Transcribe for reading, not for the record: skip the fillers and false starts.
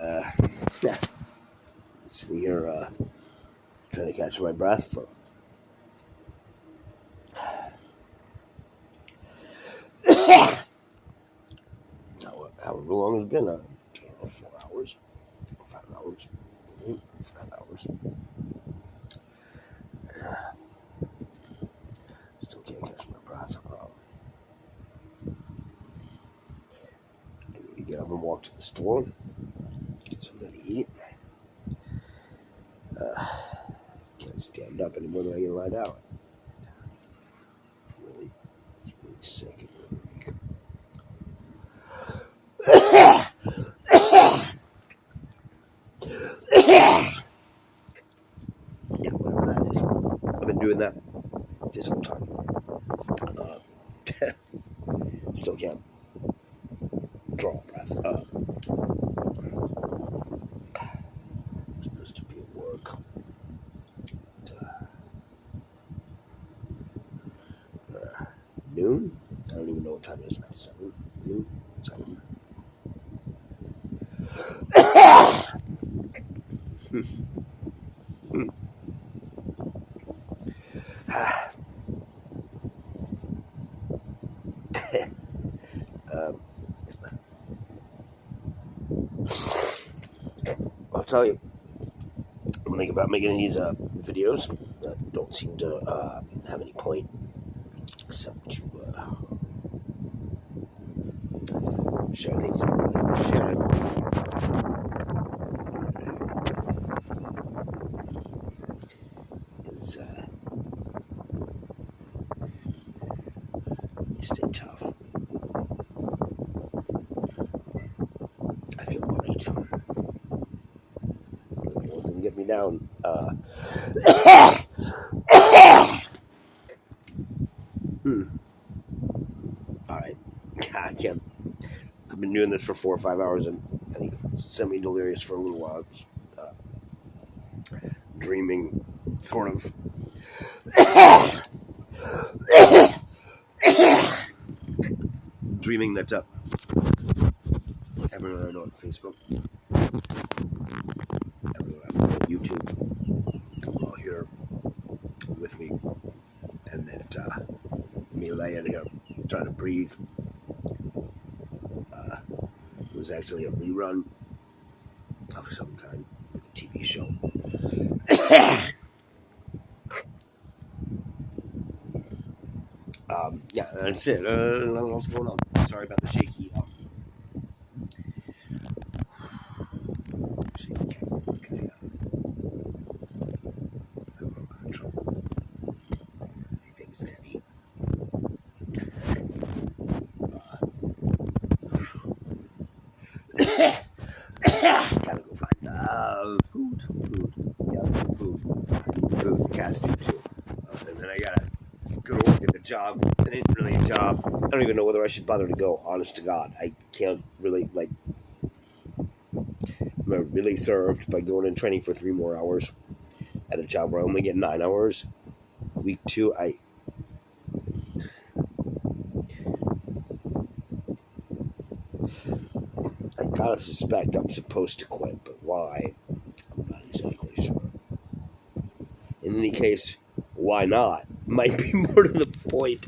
Uh, Sitting here trying to catch my breath for however long it's been. 4 hours, 5 hours, 5 hours. Still can't catch my breath. We get up and walk to the store, get something to eat. Can't stand up anymore than I can lie down. It's really sick and really weak. Yeah, whatever that is. I've been doing that this whole time. Still can't draw a breath. I'm supposed to be at work. Noon? I don't even know what time it is now. 7? Noon? 7. I'll tell you, I'm thinking about making these videos that don't seem to have any point except to share things that I like to share. It's you stay tough. I feel great. Don't get me down. Alright. I can't. I've been doing this for 4 or 5 hours and I think semi-delirious for a little while. Just, dreaming, sort of. Dreaming that everyone I know on Facebook, everyone I follow on YouTube, all here with me, and that me laying here trying to breathe. It was actually a rerun of some kind, like a TV show. Yeah, that's it. Nothing else going on. Sorry about the shaky. Shaky camera. Okay. Control. Everything's steady. Gotta go find food. Gotta go food. Cats do too. And then I gotta go to work at the job. It ain't really a job. I don't even know whether I should bother to go, honest to God. I can't really, I'm really served by going and training for 3 more hours at a job where I only get 9 hours. Week 2, I gotta suspect I'm supposed to quit, but why? I'm not exactly sure. In any case, why not? Might be more to the point.